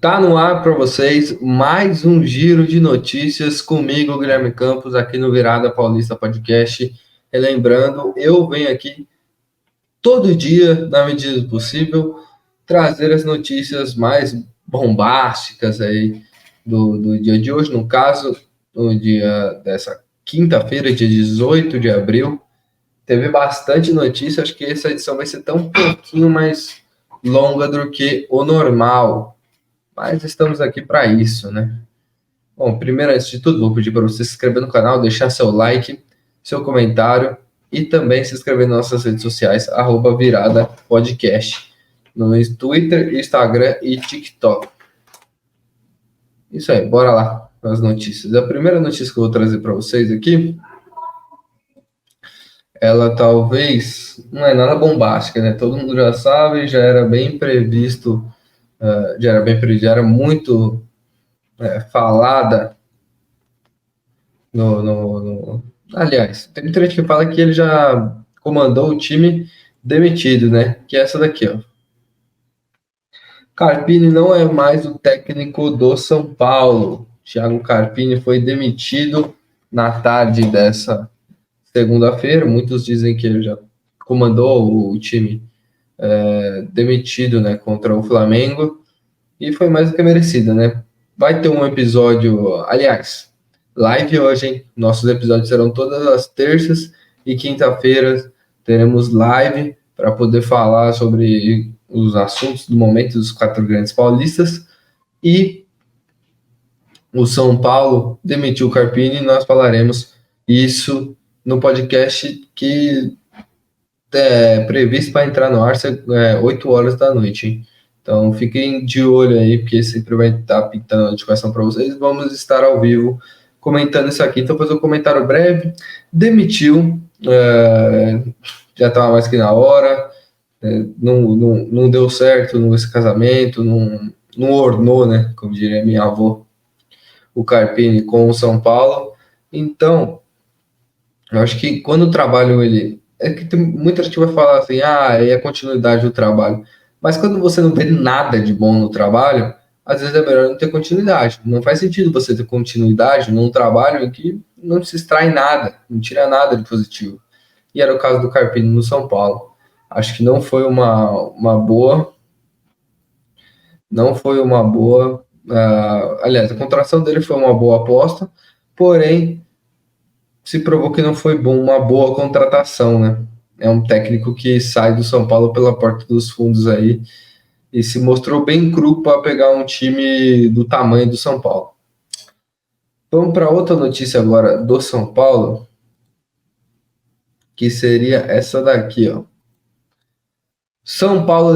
Tá no ar para vocês mais um giro de notícias comigo, Guilherme Campos, aqui no Virada Paulista Podcast. Relembrando, eu venho aqui todo dia, na medida do possível, trazer as notícias mais bombásticas aí do dia de hoje. No caso, no dia dessa quinta-feira, dia 18 de abril, teve bastante notícia. Acho que essa edição vai ser tão um pouquinho mais longa do que o normal. Mas estamos aqui para isso, né? Bom, primeiro, antes de tudo, vou pedir para você se inscrever no canal, deixar seu like, seu comentário e também se inscrever nas nossas redes sociais, @Virada Podcast, no Twitter, Instagram e TikTok. Isso aí, bora lá nas notícias. A primeira notícia que eu vou trazer para vocês aqui, ela talvez não é nada bombástica, né? Todo mundo já sabe, já era bem previsto, já era muito falada Aliás, tem muita gente que fala que ele já comandou o time demitido, né? Que é essa daqui, ó. Carpini não é mais o técnico do São Paulo. Thiago Carpini foi demitido na tarde dessa segunda-feira. Muitos dizem que ele já comandou o time demitido, né, contra o Flamengo. E foi mais do que merecido, né? Vai ter um episódio, aliás, live hoje, hein? Nossos episódios serão todas as terças e quinta-feiras. Teremos live para poder falar sobre os assuntos do momento dos quatro grandes paulistas. E o São Paulo demitiu o Carpini e nós falaremos isso no podcast que é previsto para entrar no ar 8 horas da noite, hein? Então fiquem de olho aí, porque sempre vai estar pintando a notificação para vocês. Vamos estar ao vivo comentando isso aqui. Então, fazer um comentário breve. Demitiu, já estava mais que na hora, não deu certo nesse casamento, não ornou, né? Como diria minha avó, o Carpini com o São Paulo. Então, eu acho que quando o trabalho ele. É que tem muita gente que vai falar assim, é a continuidade do trabalho. Mas quando você não vê nada de bom no trabalho, às vezes é melhor não ter continuidade. Não faz sentido você ter continuidade num trabalho em que não se extrai nada, não tira nada de positivo. E era o caso do Carpini no São Paulo. Acho que não foi uma boa. Não foi uma boa. Aliás, a contratação dele foi uma boa aposta, porém se provou que não foi uma boa contratação, né? É um técnico que sai do São Paulo pela porta dos fundos aí e se mostrou bem cru para pegar um time do tamanho do São Paulo. Vamos para outra notícia agora do São Paulo, que seria essa daqui, ó. São Paulo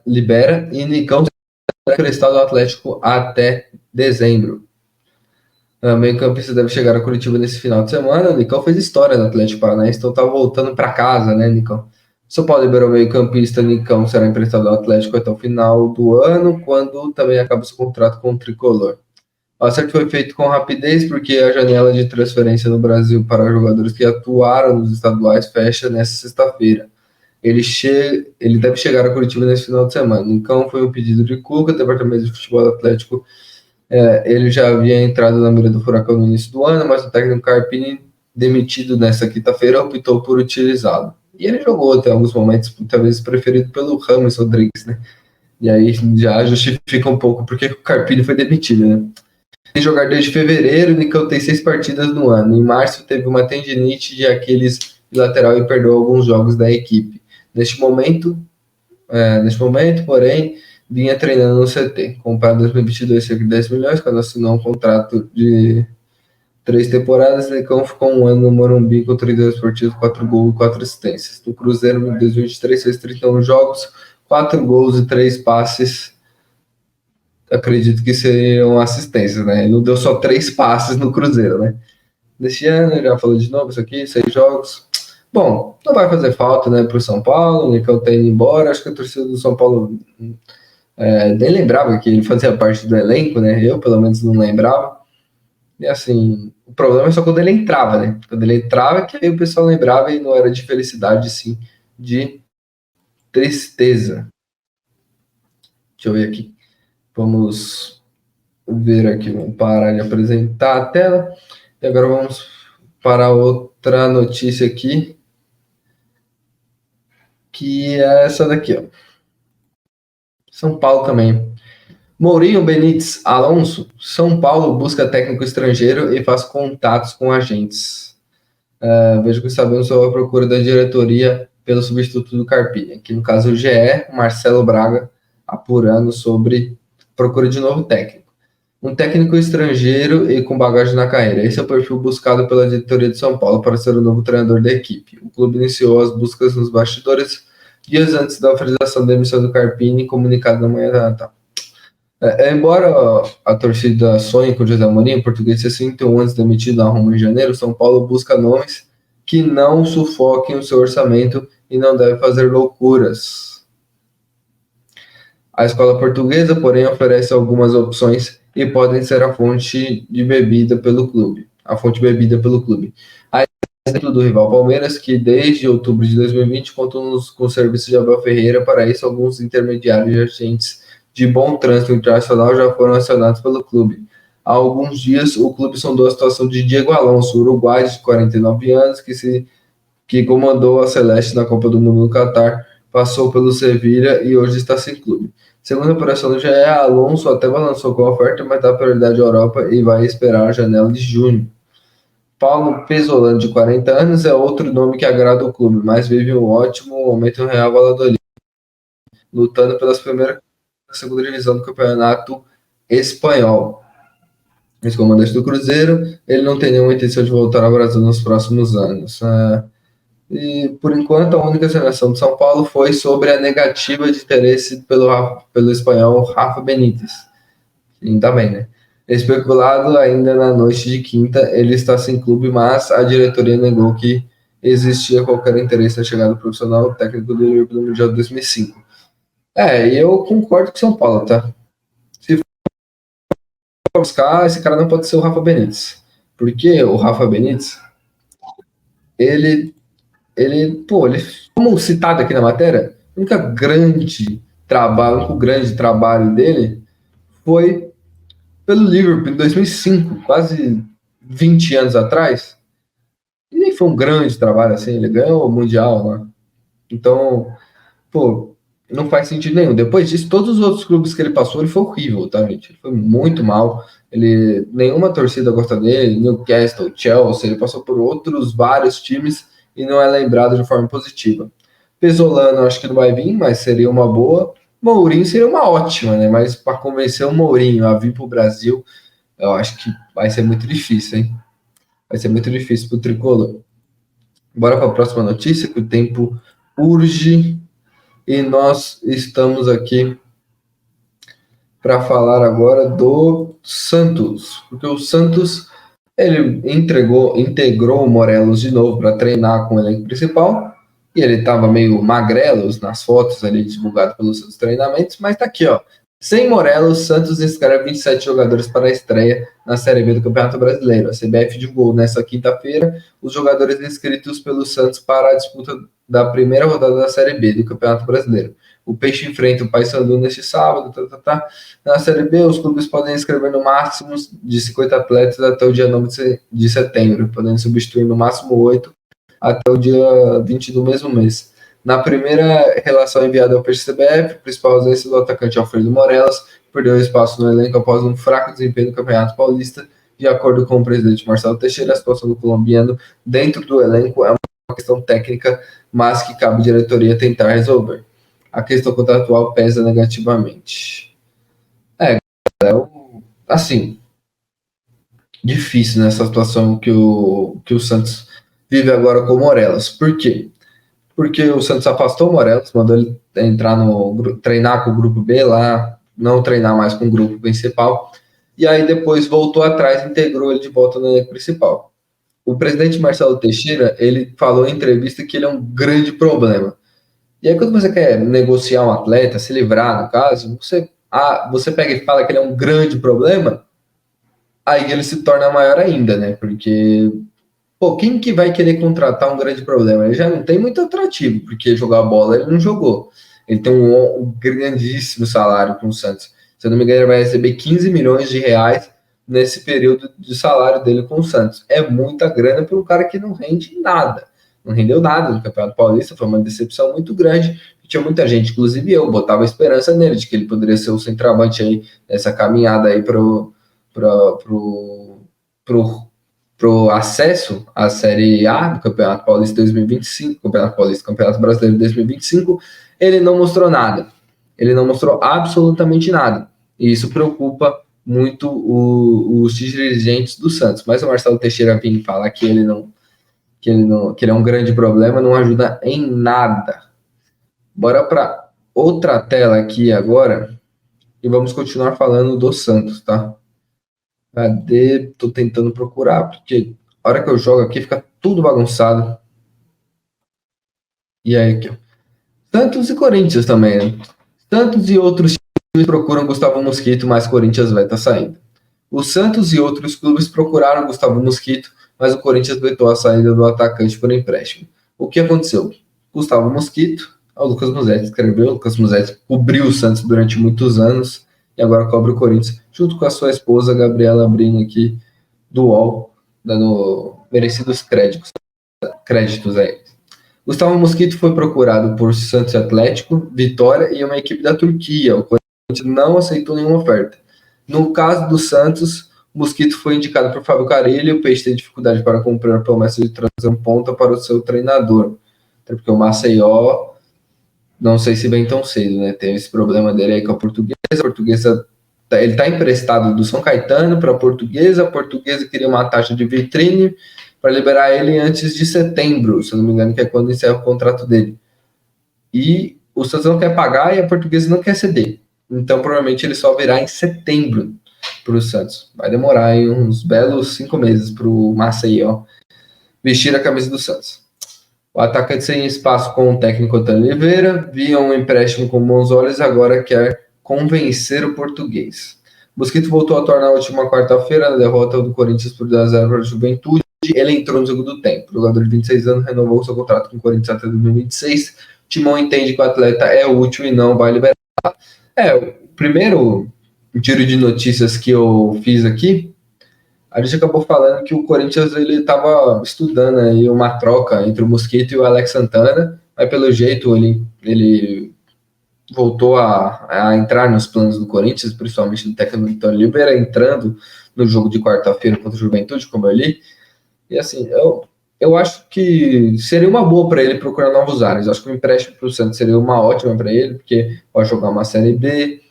libera e Nicão será emprestado ao Atlético até dezembro. O meio-campista deve chegar a Curitiba nesse final de semana. O Nicão fez história no Atlético Paranaense, então tá voltando para casa, né, Nicão? São Paulo liberou o meio-campista. Nicão será emprestado ao Atlético até o final do ano, quando também acaba seu contrato com o Tricolor. O acerto foi feito com rapidez, porque a janela de transferência no Brasil para jogadores que atuaram nos estaduais fecha nesta sexta-feira. Ele deve chegar a Curitiba nesse final de semana. Nicão foi um pedido de Cuca, Departamento de Futebol Atlético. Ele já havia entrado na mira do Furacão no início do ano, mas o técnico Carpini, demitido nessa quinta-feira, optou por utilizá-lo. E ele jogou até alguns momentos, talvez preferido pelo Rames Rodrigues, né? E aí já justifica um pouco porque o Carpini foi demitido, né? Sem jogar desde fevereiro, o Nicão tem 6 partidas no ano. Em março teve uma tendinite de Aquiles lateral e perdeu alguns jogos da equipe. Neste momento, porém, vinha treinando no CT. Comprado em 2022 cerca de 10 milhões, quando assinou um contrato de 3 temporadas, Nicão ficou um ano no Morumbi com 32 partidas, 4 gols e 4 assistências. No Cruzeiro, em 2023, fez 31 jogos, 4 gols e 3 passes. Acredito que seriam assistências, né? Ele não deu só 3 passes no Cruzeiro, né? Neste ano, já falou de novo isso aqui, 6 jogos. Bom, não vai fazer falta, né, para o São Paulo. O Nicão tá indo embora. Acho que a torcida do São Paulo nem lembrava que ele fazia parte do elenco, né? Eu, pelo menos, não lembrava. E assim, o problema é só quando ele entrava, né? Quando ele entrava, que aí o pessoal lembrava e não era de felicidade, sim, de tristeza. Deixa eu ver aqui. Vamos ver aqui, vamos parar de apresentar a tela. E agora vamos para outra notícia aqui, que é essa daqui, ó. São Paulo também. Mourinho, Benítez, Alonso, São Paulo busca técnico estrangeiro e faz contatos com agentes. Vejo que sabemos sobre a procura da diretoria pelo substituto do Carpini. Aqui no caso o GE, Marcelo Braga, apurando sobre procura de novo técnico. Um técnico estrangeiro e com bagagem na carreira. Esse é o perfil buscado pela diretoria de São Paulo para ser o novo treinador da equipe. O clube iniciou as buscas nos bastidores dias antes da autorização da emissão do Carpini, comunicado na manhã da Natal. Embora a torcida sonhe com o José Mourinho, português 61 anos demitido na Roma em janeiro, São Paulo busca nomes que não sufoquem o seu orçamento e não deve fazer loucuras. A escola portuguesa, porém, oferece algumas opções e podem ser a fonte bebida pelo clube. A exemplo do rival Palmeiras, que desde outubro de 2020 contam com o serviço de Abel Ferreira. Para isso, alguns intermediários e agentes de bom trânsito internacional já foram acionados pelo clube. Há alguns dias, o clube sondou a situação de Diego Alonso, uruguaio de 49 anos, que comandou a Celeste na Copa do Mundo no Catar, passou pelo Sevilha e hoje está sem clube. Segundo a operação do GE, Alonso até balançou com a oferta, mas dá prioridade à Europa e vai esperar a janela de junho. Paulo Pesolano, de 40 anos, é outro nome que agrada o clube, mas vive um ótimo momento no Real Valladolid, lutando pelas primeiras da segunda divisão do campeonato espanhol. Ex-comandante do Cruzeiro, ele não tem nenhuma intenção de voltar ao Brasil nos próximos anos. E, por enquanto, a única seleção de São Paulo foi sobre a negativa de interesse pelo espanhol Rafa Benítez. Ainda bem, né? Especulado ainda na noite de quinta, ele está sem clube, mas a diretoria negou que existia qualquer interesse na chegada do profissional técnico do Liverpool no Mundial de 2005. E eu concordo com São Paulo, tá? Se for buscar, esse cara não pode ser o Rafa Benítez. Porque o Rafa Benítez, ele, como citado aqui na matéria, o único grande trabalho dele foi pelo Liverpool em 2005, quase 20 anos atrás. E nem foi um grande trabalho assim, ele ganhou o Mundial, né? Então, não faz sentido nenhum. Depois disso, todos os outros clubes que ele passou, ele foi horrível, tá, gente? Ele foi muito mal. Nenhuma torcida gosta dele, Newcastle, Chelsea, ele passou por outros vários times e não é lembrado de forma positiva. Pesolano, acho que não vai vir, mas seria uma boa. Mourinho seria uma ótima, né? Mas para convencer o Mourinho a vir para o Brasil, eu acho que vai ser muito difícil, hein? Vai ser muito difícil para o Tricolor. Bora para a próxima notícia, que o tempo urge. E nós estamos aqui para falar agora do Santos. Porque o Santos, ele integrou o Morelos de novo para treinar com o elenco principal. E ele estava meio magrelos nas fotos ali divulgado pelos seus treinamentos, mas tá aqui, ó. Sem Morelos, Santos inscreve 27 jogadores para a estreia na Série B do Campeonato Brasileiro. A CBF divulgou nesta quinta-feira os jogadores inscritos pelo Santos para a disputa da primeira rodada da Série B do Campeonato Brasileiro. O Peixe enfrenta o Paysandu neste sábado. Na Série B, os clubes podem inscrever no máximo de 50 atletas até o dia 9 de setembro, podendo substituir no máximo 8 até o dia 20 do mesmo mês. Na primeira relação enviada ao Peixe-CBF, o principal ausência do atacante Alfredo Morelos perdeu espaço no elenco após um fraco desempenho no Campeonato Paulista. De acordo com o presidente Marcelo Teixeira, a situação do colombiano dentro do elenco é uma questão técnica, mas que cabe à diretoria tentar resolver. A questão contratual pesa negativamente. Assim, difícil nessa situação que o Santos vive agora com o Morelos. Por quê? Porque o Santos afastou o Morelos, mandou ele treinar com o grupo B lá, não treinar mais com o grupo principal, e aí depois voltou atrás e integrou ele de volta no elenco principal. O presidente Marcelo Teixeira, ele falou em entrevista que ele é um grande problema. E aí quando você quer negociar um atleta, se livrar no caso, você pega e fala que ele é um grande problema, aí ele se torna maior ainda, né? Porque quem que vai querer contratar um grande problema? Ele já não tem muito atrativo, porque jogar bola ele não jogou. Ele tem um grandíssimo salário com o Santos. Se eu não me engano, ele vai receber 15 milhões de reais nesse período de salário dele com o Santos. É muita grana para um cara que não rende nada. Não rendeu nada no Campeonato Paulista, foi uma decepção muito grande. Tinha muita gente, inclusive eu, botava esperança nele, de que ele poderia ser o centroavante aí nessa caminhada aí pro acesso à Série A do Campeonato Paulista 2025, Campeonato Paulista, Campeonato Brasileiro 2025. Ele não mostrou nada. Ele não mostrou absolutamente nada. E isso preocupa muito os dirigentes do Santos. Mas o Marcelo Teixeira vir falar que ele é um grande problema, não ajuda em nada. Bora para outra tela aqui agora e vamos continuar falando do Santos, tá? Cadê? Tô tentando procurar, porque a hora que eu jogo aqui fica tudo bagunçado. E aí aqui, ó. Santos e Corinthians também, né? Santos e outros times procuram Gustavo Mosquito, mas Corinthians vai estar saindo. O Santos e outros clubes procuraram Gustavo Mosquito, mas o Corinthians vetou a saída do atacante por empréstimo. O que aconteceu? Gustavo Mosquito, o Lucas Musetti escreveu, o Lucas Musetti cobriu o Santos durante muitos anos e agora cobre o Corinthians, junto com a sua esposa, Gabriela Brino, aqui do UOL, dando merecidos créditos a eles. Gustavo Mosquito foi procurado por Santos Atlético, Vitória e uma equipe da Turquia. O Corinthians não aceitou nenhuma oferta. No caso do Santos, Mosquito foi indicado por Fábio Carille e o Peixe tem dificuldade para cumprir a promessa de trazer um ponta para o seu treinador. Até porque o Maceió, não sei se vem tão cedo, né? Tem esse problema dele aí com a Portuguesa. A Portuguesa, ele está emprestado do São Caetano para a Portuguesa queria uma taxa de vitrine para liberar ele antes de setembro, se eu não me engano, que é quando encerra o contrato dele. E o Santos não quer pagar e a Portuguesa não quer ceder. Então, provavelmente, ele só virá em setembro para o Santos. Vai demorar aí uns belos 5 meses para o Maceió vestir a camisa do Santos. O atacante sem espaço com o técnico Otávio Oliveira, via um empréstimo com bons olhos e agora quer convencer o português. Mosquito voltou a atuar na última quarta-feira na derrota do Corinthians por 2-0 para a Juventude. Ele entrou no segundo tempo. O jogador de 26 anos renovou seu contrato com o Corinthians até 2026. O Timão entende que o atleta é útil e não vai liberar. O primeiro giro de notícias que eu fiz aqui, a gente acabou falando que o Corinthians ele estava estudando aí uma troca entre o Mosquito e o Alex Santana, mas pelo jeito ele voltou a entrar nos planos do Corinthians, principalmente do técnico Vitor Oliveira, entrando no jogo de quarta-feira contra o Juventude, como eu li. E assim, eu acho que seria uma boa para ele procurar novos ares. Eu acho que o empréstimo para o Santos seria uma ótima para ele, porque pode jogar uma Série B,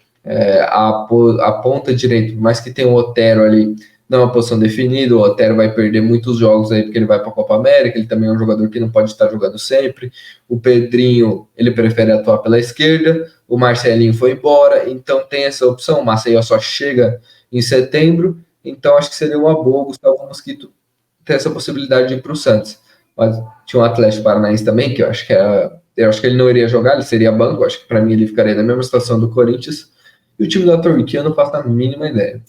a ponta direita, mais que tem o Otero ali, não é uma posição definida, o Otero vai perder muitos jogos aí porque ele vai para a Copa América, ele também é um jogador que não pode estar jogando sempre. O Pedrinho, ele prefere atuar pela esquerda, o Marcelinho foi embora, então tem essa opção. O Maceió só chega em setembro, então acho que seria uma boa o Gustavo Mosquito ter essa possibilidade de ir para o Santos. Mas tinha um Atlético Paranaense também, que eu acho que ele não iria jogar, ele seria banco, acho que para mim ele ficaria na mesma situação do Corinthians. E o time da Turquia eu não faço a mínima ideia.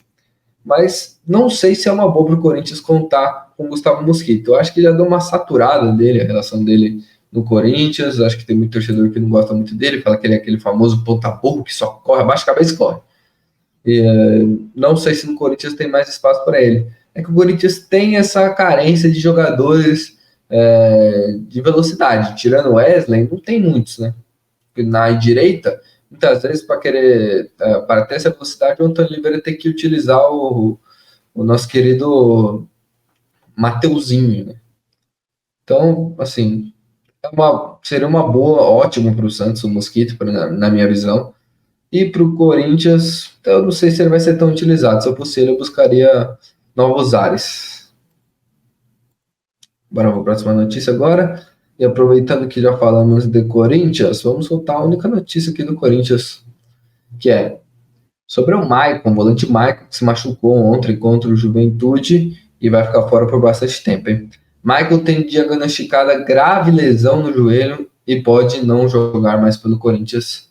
Mas não sei se é uma boa para o Corinthians contar com o Gustavo Mosquito. Eu acho que já deu uma saturada dele, a relação dele no Corinthians. Acho que tem muito torcedor que não gosta muito dele, fala que ele é aquele famoso ponta-burro que só corre, abaixa a cabeça e corre. Não sei se no Corinthians tem mais espaço para ele. É que o Corinthians tem essa carência de jogadores de velocidade. Tirando o Wesley, não tem muitos, né? Na direita, muitas vezes, para ter essa velocidade, o Antônio Oliveira tem que utilizar o nosso querido Mateuzinho, né? Então, assim, seria uma boa, ótimo para o Santos, o Mosquito, na minha visão. E para o Corinthians, eu não sei se ele vai ser tão utilizado. Se eu fosse ele, eu buscaria novos ares. Bora para a próxima notícia agora. E aproveitando que já falamos de Corinthians, vamos soltar a única notícia aqui do Corinthians, que é sobre o Maicon, o volante Maicon, que se machucou ontem contra o Juventude e vai ficar fora por bastante tempo, hein? Maicon tem diagnosticada grave lesão no joelho e pode não jogar mais pelo Corinthians,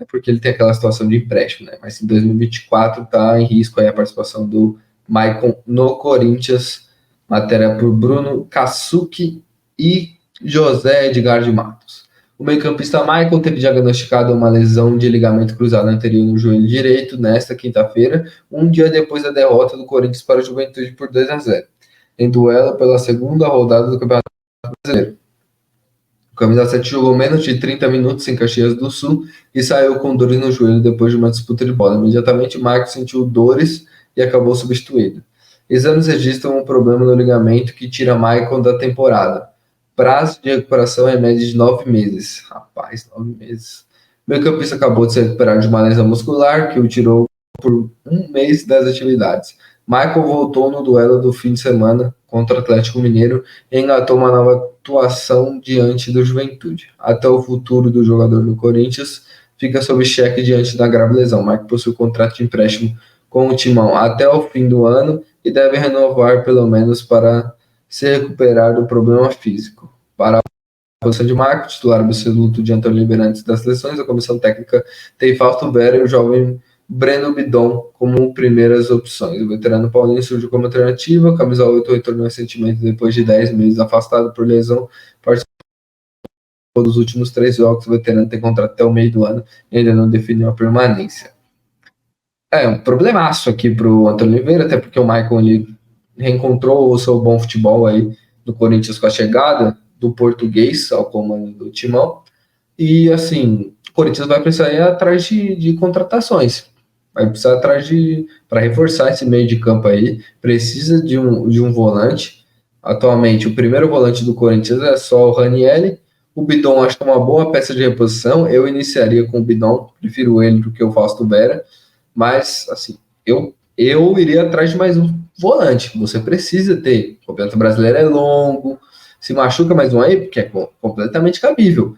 porque ele tem aquela situação de empréstimo, né? Mas em 2024 está em risco aí a participação do Maicon no Corinthians. Matéria por Bruno Kasuki e José Edgar de Matos. O meio-campista Michael teve diagnosticado uma lesão de ligamento cruzado anterior no joelho direito nesta quinta-feira, um dia depois da derrota do Corinthians para o Juventude por 2-0, em duelo pela segunda rodada do Campeonato Brasileiro. O camisa 7 jogou menos de 30 minutos em Caxias do Sul e saiu com dores no joelho depois de uma disputa de bola. Imediatamente, Michael sentiu dores e acabou substituído. Exames registram um problema no ligamento que tira Michael da temporada. Prazo de recuperação é média de 9 meses. Rapaz, 9 meses. O meio-campista acabou de se recuperar de uma lesão muscular que o tirou por um mês das atividades. Michael voltou no duelo do fim de semana contra o Atlético Mineiro e engatou uma nova atuação diante do Juventude. Até o futuro do jogador no Corinthians fica sob cheque diante da grave lesão. Michael possui contrato de empréstimo com o Timão até o fim do ano e deve renovar pelo menos para se recuperar do problema físico. Para a posição de Michael, titular absoluto de Antônio Oliveira antes das lesões, a comissão técnica tem Fausto Vera e o jovem Breno Bidon como primeiras opções. O veterano Paulinho surgiu como alternativa. Camisa 8 retornou recentemente depois de 10 meses afastado por lesão. Participou dos últimos 3 jogos. O veterano tem contrato até o meio do ano e ainda não definiu a permanência. É um problemaço aqui para o Antônio Oliveira, até porque o Michael ele reencontrou o seu bom futebol aí no Corinthians com a chegada do português ao comando do Timão. E assim, o Corinthians vai precisar ir atrás de contratações. Vai precisar atrás para reforçar esse meio de campo aí. Precisa de um volante. Atualmente, o primeiro volante do Corinthians é só o Ranieri. O Bidon acho que é uma boa peça de reposição. Eu iniciaria com o Bidon, prefiro ele do que o Fausto Vera. Mas, assim, eu iria atrás de mais um volante. Você precisa ter. O Campeonato Brasileiro é longo. Se machuca mais um aí, porque é completamente cabível.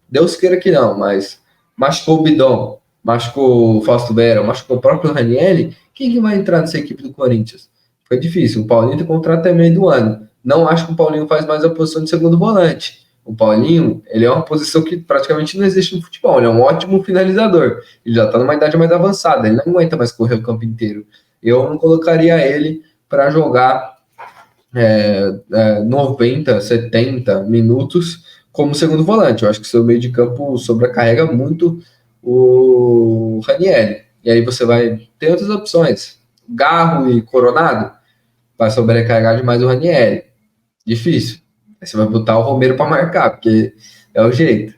Deus queira que não, mas machucou o Bidon, machucou o Fausto Vera, machucou o próprio Ranieri, quem que vai entrar nessa equipe do Corinthians? Foi difícil. O Paulinho tem contrato até meio do ano. Não acho que o Paulinho faz mais a posição de segundo volante. O Paulinho, ele é uma posição que praticamente não existe no futebol. Ele é um ótimo finalizador. Ele já está numa idade mais avançada. Ele não aguenta mais correr o campo inteiro. Eu não colocaria ele para jogar 90, 70 minutos como segundo volante. Eu acho que seu meio de campo sobrecarrega muito o Ranieri. E aí você vai ter outras opções. Garro e Coronado vai sobrecarregar demais o Ranieri. Difícil. Aí você vai botar o Romero para marcar, porque é o jeito.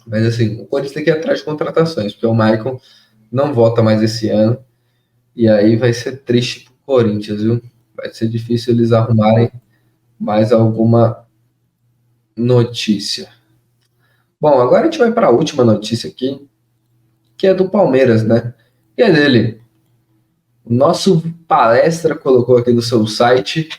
Mas assim, o Corinthians tem que ir atrás de contratações, porque o Maicon não volta mais esse ano. E aí vai ser triste pro Corinthians, viu? Vai ser difícil eles arrumarem mais alguma notícia. Bom, agora a gente vai para a última notícia aqui, que é do Palmeiras, né? E é dele. O nosso Palestra colocou aqui no seu site: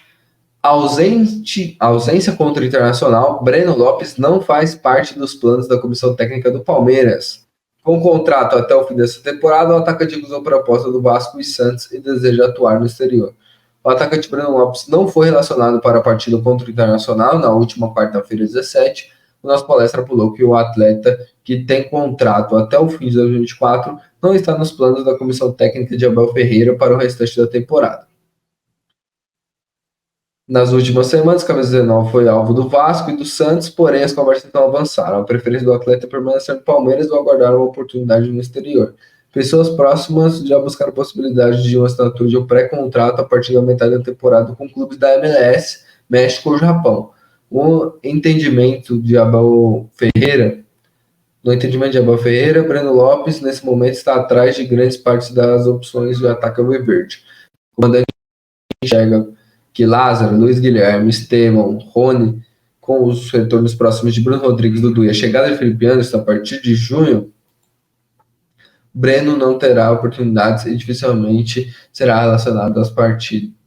ausência contra o Internacional, Breno Lopes não faz parte dos planos da comissão técnica do Palmeiras. Com contrato até o fim dessa temporada, o atacante recusou proposta do Vasco e Santos e deseja atuar no exterior. O atacante Breno Lopes não foi relacionado para a partida contra o Internacional na última quarta-feira, 17. O nosso Palestra pulou que o atleta, que tem contrato até o fim de 2024, não está nos planos da comissão técnica de Abel Ferreira para o restante da temporada. Nas últimas semanas, Camisa 19 foi alvo do Vasco e do Santos, porém as conversas não avançaram. A preferência do atleta é permanecer no Palmeiras ou aguardar uma oportunidade no exterior. Pessoas próximas já buscaram a possibilidade de uma assinatura de um pré-contrato a partir da metade da temporada com clubes da MLS, México ou Japão. No entendimento de Abel Ferreira, Breno Lopes, nesse momento, está atrás de grandes partes das opções de ataque alviverde. O comandante enxerga que Lázaro, Luiz Guilherme, Estevão, Rony, com os retornos próximos de Bruno Rodrigues, Dudu e a chegada de Felipe Anderson a partir de junho, Breno não terá oportunidades e dificilmente será relacionado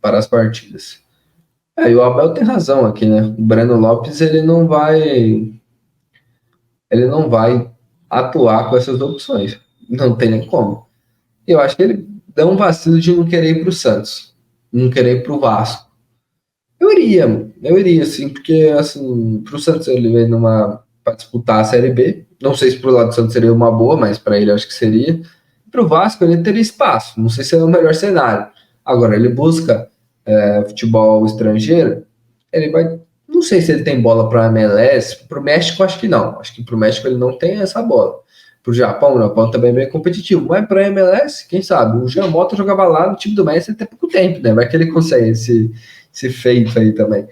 para as partidas. E o Abel tem razão aqui, né? O Breno Lopes ele não vai atuar com essas opções. Não tem nem como. Eu acho que ele dá um vacilo de não querer ir para o Santos, não querer ir para o Vasco. Eu iria, sim, porque, assim, pro Santos ele vem para disputar a Série B. Não sei se pro lado do Santos seria uma boa, mas para ele eu acho que seria. Pro Vasco ele teria espaço, não sei se é o melhor cenário. Agora, ele busca futebol estrangeiro, ele vai Não sei se ele tem bola para MLS. Para o México, acho que não. Acho que para o México ele não tem essa bola. Para o Japão também é bem competitivo. Mas para a MLS, quem sabe? O Jean Mota jogava lá no time do Messi até pouco tempo, né? Vai que ele consegue esse feito aí também.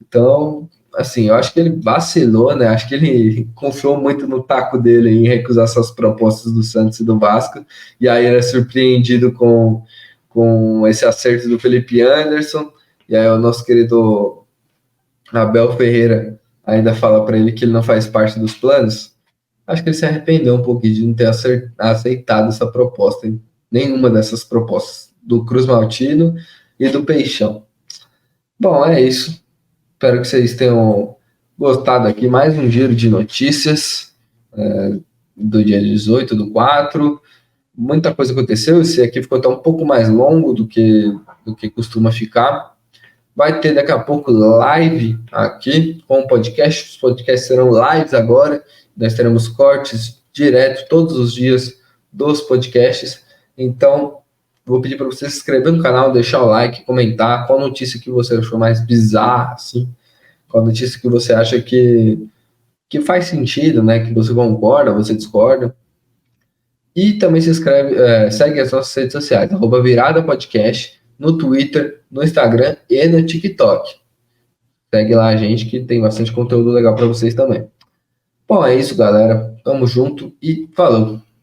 Então, assim, eu acho que ele vacilou, né? Acho que ele confiou muito no taco dele em recusar essas propostas do Santos e do Vasco. E aí ele é surpreendido com esse acerto do Felipe Anderson. E aí o nosso querido Abel Ferreira ainda fala para ele que ele não faz parte dos planos. Acho que ele se arrependeu um pouquinho de não ter aceitado essa proposta, hein? Nenhuma dessas propostas, do Cruz Maltino e do Peixão. Bom, é isso. Espero que vocês tenham gostado aqui. Mais um giro de notícias do dia 18/4. Muita coisa aconteceu. Esse aqui ficou até um pouco mais longo do que costuma ficar. Vai ter daqui a pouco live aqui com o podcast. Os podcasts serão lives agora. Nós teremos cortes direto todos os dias dos podcasts. Então, vou pedir para você se inscrever no canal, deixar o like, comentar qual notícia que você achou mais bizarra, assim, qual notícia que você acha que faz sentido, né? Que você concorda, você discorda. E também se inscreve, segue as nossas redes sociais, @virada podcast, no Twitter, no Instagram e no TikTok. Segue lá a gente que tem bastante conteúdo legal para vocês também. Bom, é isso, galera. Tamo junto e falou!